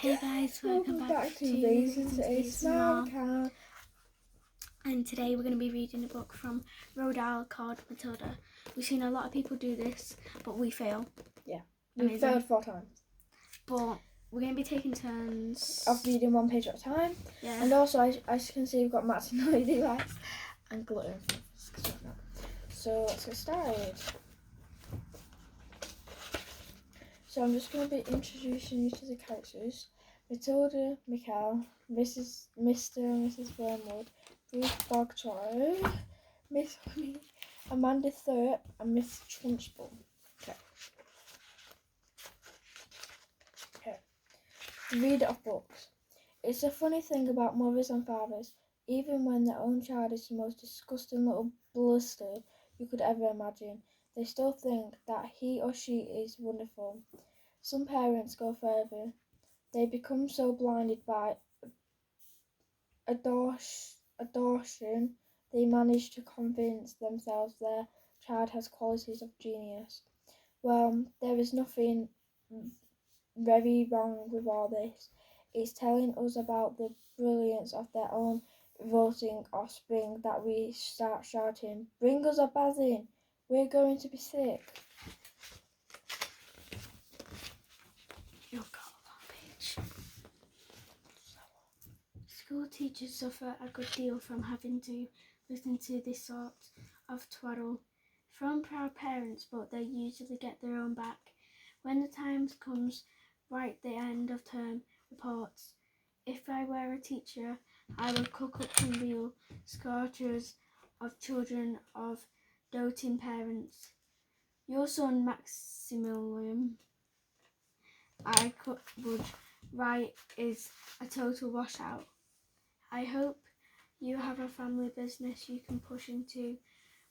Hey guys, welcome back to Raisins ASMR account. And today we're going to be reading a book from Roald Dahl called Matilda. We've seen a lot of people do this, but we fail. Yeah, we failed 4 times. But we're going to be taking turns of reading one page at a time. Yeah. And also, as you can see, we've got Matt's noisy lights and glitter. So let's get started. So I'm just going to be introducing you to the characters. Matilda, Mikhail, Mr. and Mrs. Wormwood, Bruce Bogtrotter, Miss Honey, Amanda Thurp, and Miss Trunchbull. Okay. The reader of books. It's a funny thing about mothers and fathers. Even when their own child is the most disgusting little bluster you could ever imagine, they still think that he or she is wonderful. Some parents go further. They become so blinded by adoration, they manage to convince themselves their child has qualities of genius. Well, there is nothing very wrong with all this. It's telling us about the brilliance of their own revolting offspring that we start shouting, "Bring us a basin! We're going to be sick!" You'll go on page. School teachers suffer a good deal from having to listen to this sort of twaddle from proud parents, but they usually get their own back. When the time comes, write the end of term reports. If I were a teacher, I would cook up some real scourges of children of doting parents. Your son Maximilian, I would write, is a total washout. I hope you have a family business you can push into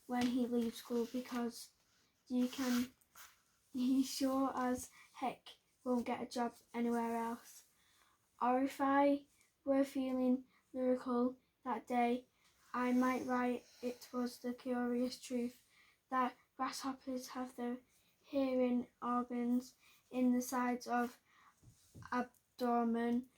when he leaves school, because he sure as heck won't get a job anywhere else. Or if I were feeling lyrical that day, I might write it was the curious truth that grasshoppers have their hearing organs in the sides of abdomen.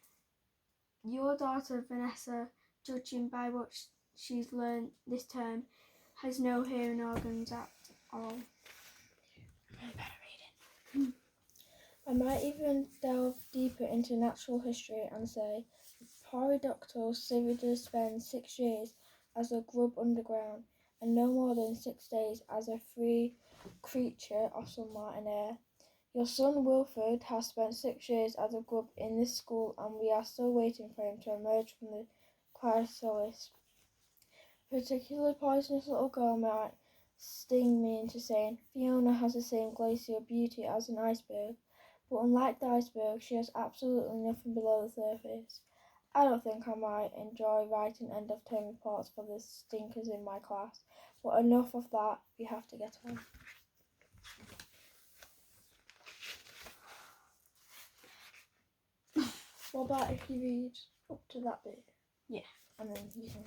Your daughter Vanessa, judging by what she's learned this term, has no hearing organs at all. I might even delve deeper into natural history and say Polydactyl Cyrida spends 6 years as a grub underground and no more than 6 days as a free creature of sunlight and air. Your son Wilfred has spent 6 years as a grub in this school, and we are still waiting for him to emerge from the chrysalis. A particularly poisonous little girl might sting me into saying Fiona has the same glacial beauty as an iceberg, but unlike the iceberg, she has absolutely nothing below the surface. I don't think I might enjoy writing end-of-term reports for the stinkers in my class, but enough of that, we have to get on. What about if you read up to that bit? Yeah. And then you can...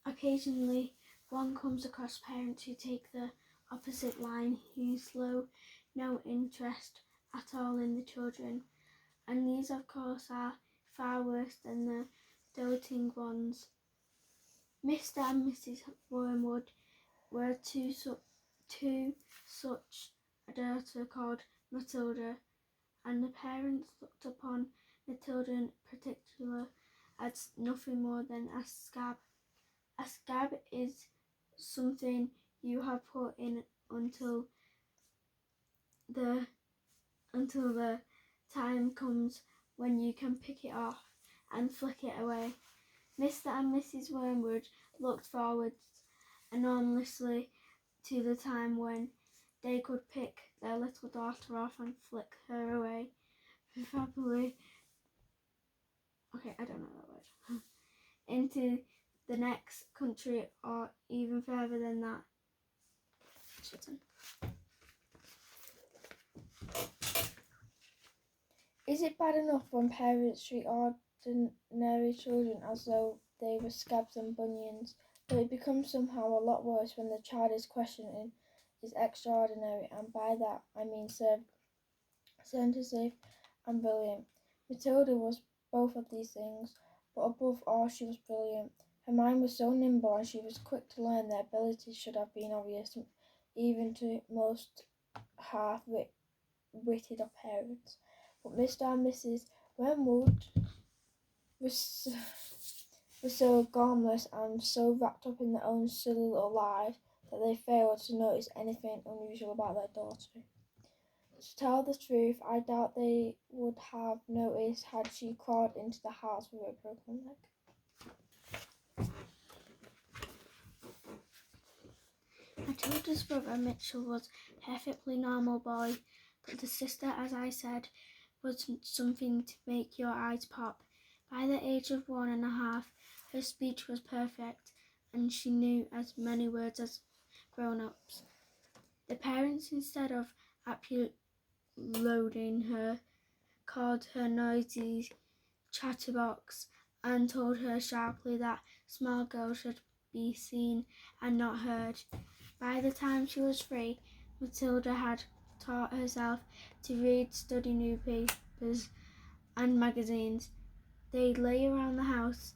Occasionally, one comes across parents who take the opposite line, who show no interest at all in the children, and these of course are far worse than the doting ones. Mr. and Mrs. Wormwood were two such a daughter called Matilda, and the parents looked upon Matilda in particular as nothing more than a scab. A scab is something you have put in until the time comes when you can pick it off and flick it away. Mr. and Mrs. Wormwood looked forward enormously to the time when they could pick their little daughter off and flick her away, preferably, I don't know that word, into the next country or even further than that. Is it bad enough when parents treat ordinary children as though they were scabs and bunions, but it becomes somehow a lot worse when the child is questioning is extraordinary, and by that I mean sent as if and brilliant. Matilda was both of these things, but above all she was brilliant. Her mind was so nimble and she was quick to learn their abilities should have been obvious even to most half-witted of parents. But Mr. and Mrs. Wormwood was so harmless and so wrapped up in their own silly little lives that they failed to notice anything unusual about their daughter. To tell the truth, I doubt they would have noticed had she crawled into the house with a broken leg. Matilda's brother Mitchell was a perfectly normal boy, but the sister, as I said, was something to make your eyes pop. By the age of 1.5, her speech was perfect, and she knew as many words as grown-ups. The parents, instead of applauding her, called her noisy chatterbox and told her sharply that small girls should be seen and not heard. By the time she was 3, Matilda had taught herself to read, study newspapers and magazines. They lay around the house.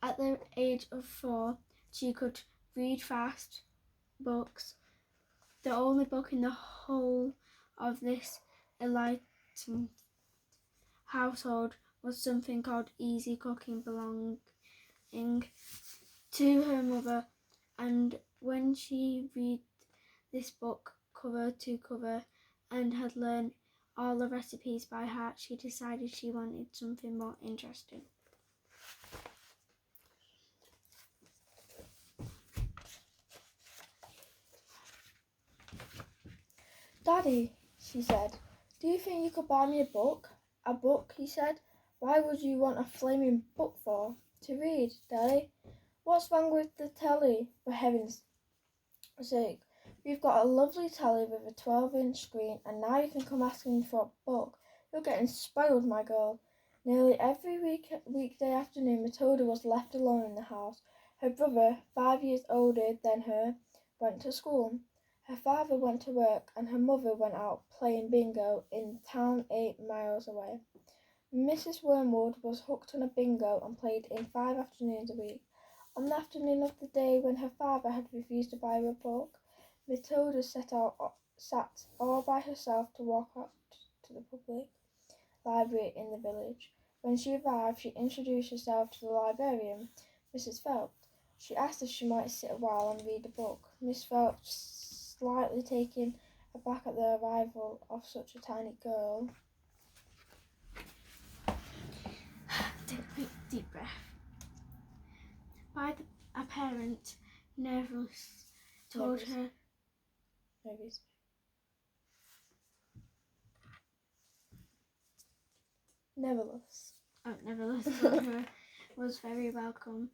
At the age of 4, she could read fast books. The only book in the whole of this enlightened household was something called Easy Cooking, belonging to her mother, and when she read this book cover to cover and had learned all the recipes by heart, she decided she wanted something more interesting. Daddy, she said, do you think you could buy me a book? A book, he said. Why would you want a flaming book for? To read, Daddy? What's wrong with the telly, for heaven's sake? We've got a lovely telly with a 12-inch screen, and now you can come asking me for a book. You're getting spoiled, my girl. Nearly every weekday afternoon, Matilda was left alone in the house. Her brother, 5 years older than her, went to school. Her father went to work, and her mother went out playing bingo in town 8 miles away. Mrs. Wormwood was hooked on a bingo and played in 5 afternoons a week. On the afternoon of the day when her father had refused to buy her a book, Matilda sat all by herself to walk out to the public library in the village. When she arrived, she introduced herself to the librarian, Mrs. Phelps. She asked if she might sit a while and read a book. Miss Phelps, slightly taken aback at the arrival of such a tiny girl, Take a deep breath. A parent, nervous, told her. Nevertheless, told her was very welcome.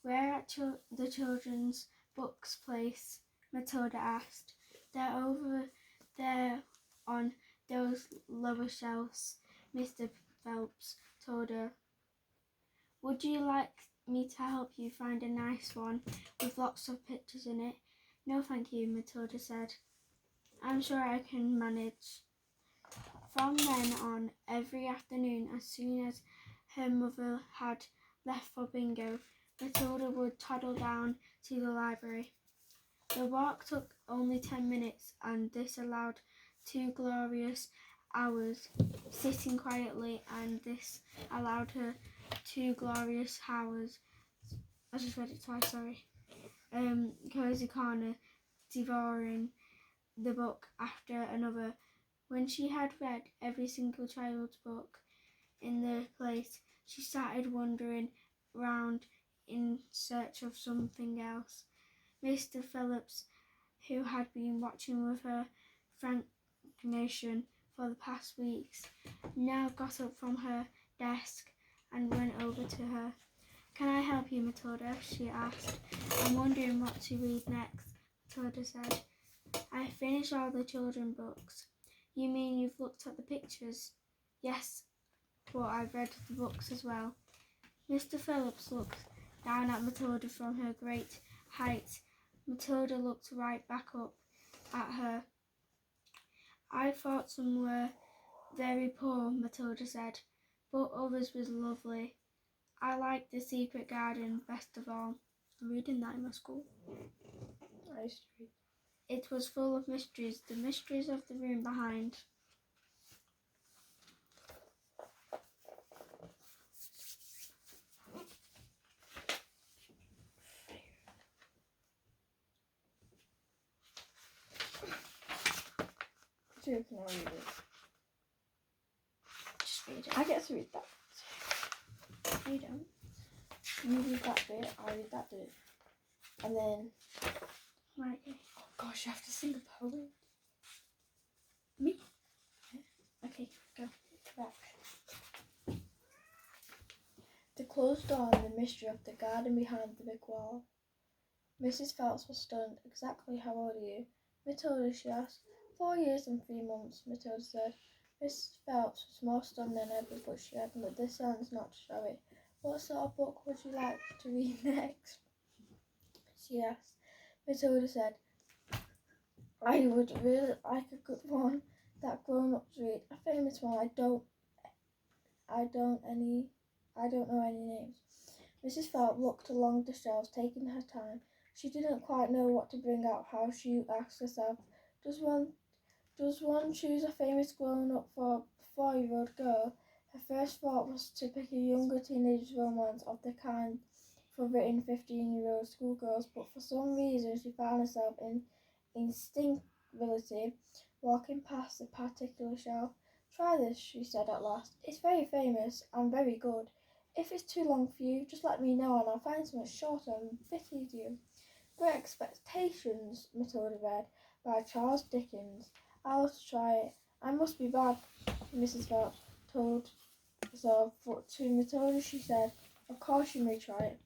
Where at the children's books place? Matilda asked. They're over there on those lower shelves, Mr. Phelps told her. Would you like me to help you find a nice one with lots of pictures in it? No, thank you, Matilda said. I'm sure I can manage. From then on, every afternoon, as soon as her mother had left for bingo, Matilda would toddle down to the library. The walk took only 10 minutes, and this allowed 2 glorious hours sitting quietly, and this allowed her 2 glorious hours. I just read it twice, sorry. Cozy corner, devouring the book after another. When she had read every single child's book in the place, she started wandering round in search of something else. Mr. Phillips, who had been watching with her fascination for the past weeks, now got up from her desk and went over to her. Can I help you, Matilda? She asked. I'm wondering what to read next, Matilda said. I finished all the children's books. You mean you've looked at the pictures? Yes, but I've read the books as well. Mr. Phillips looked down at Matilda from her great height. Matilda looked right back up at her. I thought some were very poor, Matilda said, but others was lovely. I liked the secret garden best of all. I'm reading that in my school. I used to read. It was full of mysteries, the mysteries of the room behind. So you can all read it. Just read it. I get to read that. You don't. You read that bit, I read that bit. And then, Right. oh gosh, you have to sing a poem. Me? Okay, go. Back. The closed door and the mystery of the garden behind the big wall. Mrs. Phelps was stunned. Exactly how old are you? Matilda, she asked. 4 years and 3 months, Matilda said. Mrs. Phelps was more stunned than ever, but she had this sense not to show it. What sort of book would you like to read next? She asked. Matilda said, I would really like a good one that grown-ups read. A famous one. I don't know any names. Mrs. Phelps looked along the shelves, taking her time. She didn't quite know what to bring out. How she asked herself, Does one choose a famous grown-up for a 4-year-old girl? Her first thought was to pick a younger teenage romance of the kind for written 15-year-old schoolgirls, but for some reason she found herself instinctively walking past a particular shelf. Try this, she said at last. It's very famous and very good. If it's too long for you, just let me know and I'll find something shorter and fit easier. Great Expectations, Matilda read, by Charles Dickens. I'll try it. I must be bad, Mrs. Phelps told herself, but to Matilda she said, Of course you may try it.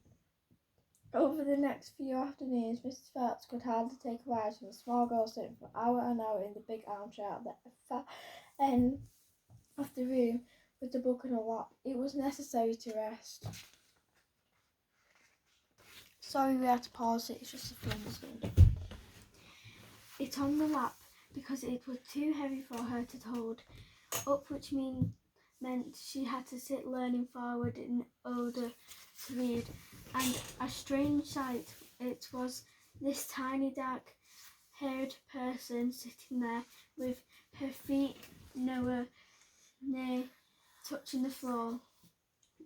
Over the next few afternoons, Mrs. Phelps could hardly take her eyes from the small girl sitting for hour and hour in the big armchair at the far end of the room with the book in her lap. It was necessary to rest. Sorry we had to pause it, it's just a film scene. It on the lap because it was too heavy for her to hold up, which meant she had to sit leaning forward in order to read. And a strange sight it was, this tiny dark-haired person sitting there with her feet nowhere near touching the floor,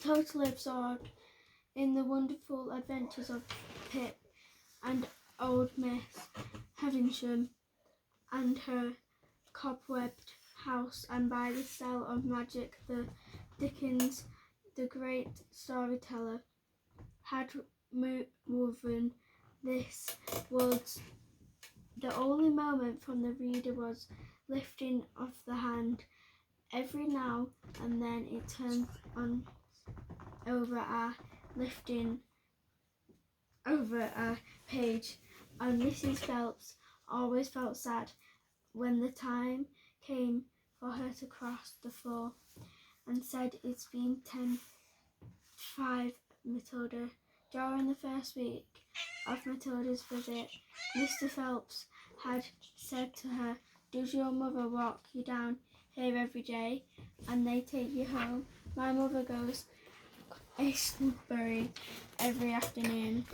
totally absorbed in the wonderful adventures of Pip and old Miss Havisham and her cobwebbed house, and by the spell of magic Dickens, the great storyteller, had woven this world's. The only moment from the reader was lifting of the hand. Every now and then it turns on over a lifting over a page, and Mrs. Phelps always felt sad when the time came for her to cross the floor, and said, It's been 10:05, Matilda. During the first week of Matilda's visit, Mr. Phelps had said to her, Does your mother walk you down here every day and they take you home? My mother goes Aylesbury every afternoon.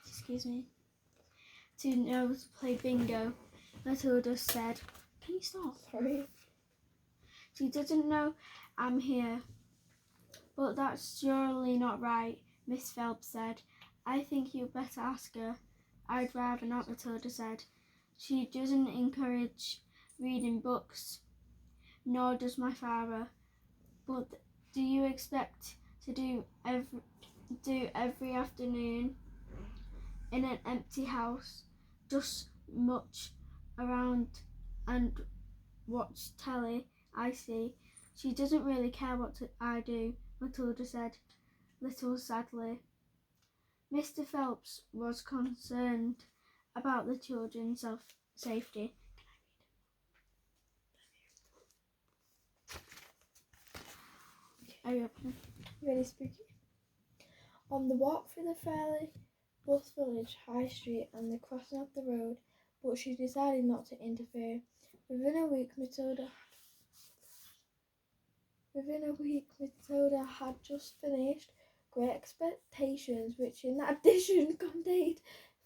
Excuse me. To know to play bingo, Matilda said. Can you stop? Sorry. She doesn't know I'm here. But that's surely not right, Miss Phelps said. I think you'd better ask her. I'd rather not, Matilda said. She doesn't encourage reading books, nor does my father. But do you expect to do every afternoon in an empty house, just much around and watch telly? I see. She doesn't really care what I do, Matilda said, little sadly. Mr. Phelps was concerned about the children's safety. Are you open? Really spooky. On the walk through the fairly Buff Village High Street and the crossing of the road, but she decided not to interfere. Within a week, Matilda had Within a week, Matilda had just finished Great Expectations, which in that edition contained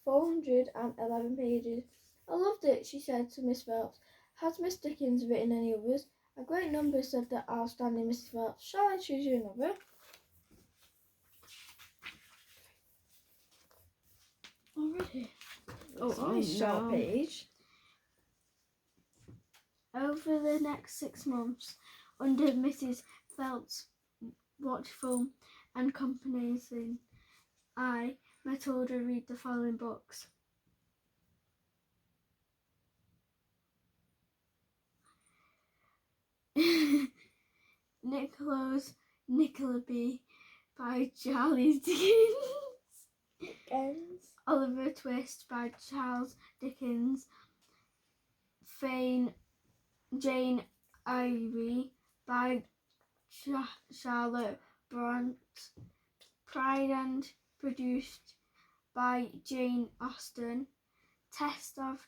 411 pages. I loved it, she said to Miss Phelps. Has Miss Dickens written any others? A great number, said the outstanding Mrs. Phelps. Shall I choose you another? Already? It's only a short page. Over the next 6 months, under Mrs. Phelps' watchful and accompanying eye, Matilda read the following books. Nicholas Nickleby by Charles Dickens. Oliver Twist by Charles Dickens. Jane Eyre by Charlotte Bronte. Pride and Prejudice by Jane Austen. Test of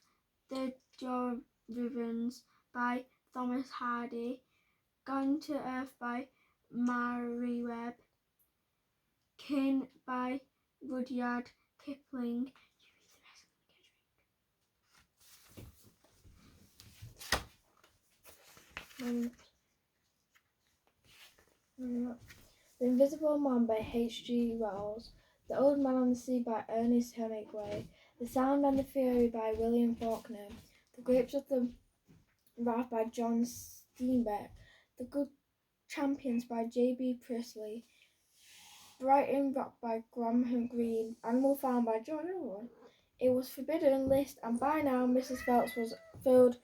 the Jorvans by Thomas Hardy. Gone to Earth by Mary Webb. Kin by Rudyard Kipling. The Invisible Man by H.G. Wells. The Old Man on the Sea by Ernest Hemingway. The Sound and the Fury by William Faulkner. The Grapes of the Wrath by John Steinbeck. The Good Champions by J.B. Priestley. Brighton Rock by Graham Greene. Animal Farm by John Irwin. It was forbidden list, and by now Mrs. Phelps was filled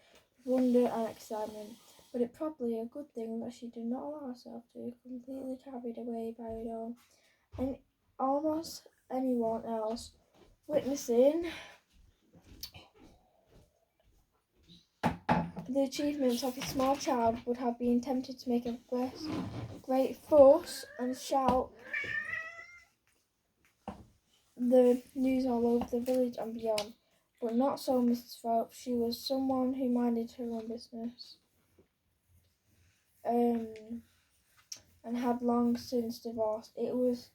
with wonder and excitement. But it probably a good thing that she did not allow herself to be completely carried away by it all. And almost anyone else witnessing the achievements of a small child would have been tempted to make a great fuss and shout the news all over the village and beyond. But not so Mrs. Phelps. She was someone who minded her own business. And had long since divorced. It was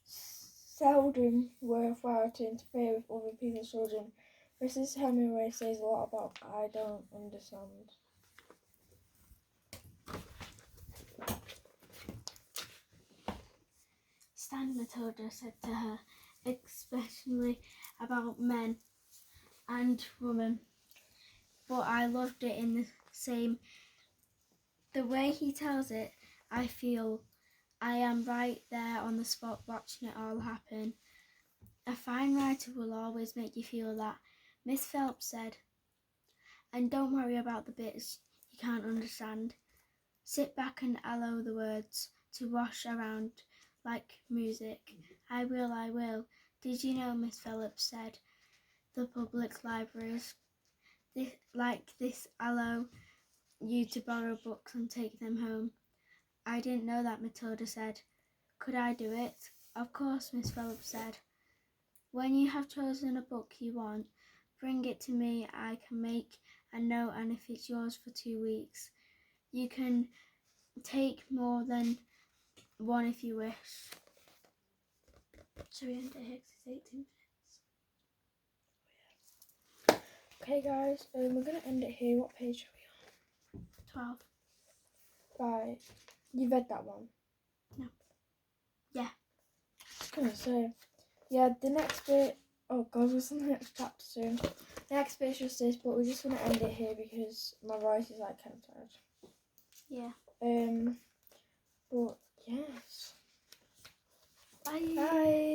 seldom worthwhile to interfere with other people's children. Mrs. Hemingway says a lot about I don't understand. Stand, Matilda said to her, especially about men and women. But I loved it in the same. The way he tells it, I feel I am right there on the spot watching it all happen. A fine writer will always make you feel that, Miss Phelps said. And don't worry about the bits you can't understand. Sit back and allow the words to wash around like music. I will. Did you know, Miss Phelps said, the public libraries like this allow you to borrow books and take them home? I didn't know that, Matilda said. Could I do it? Of course, Miss Phelps said. When you have chosen a book you want, bring it to me. I can make a note, and if it's yours for 2 weeks, you can take more than one if you wish. Shall we end it here 'cause it's 18 minutes? Okay guys, we're going to end it here. What page are we on? 12. Right. You read that one? No. Yeah. I was going to say. Yeah, the next bit... Oh god, what's the next chapter soon? The next bit's just this, but we're just going to end it here because my voice is like kind of tired. Yeah. But yes. Bye. Bye.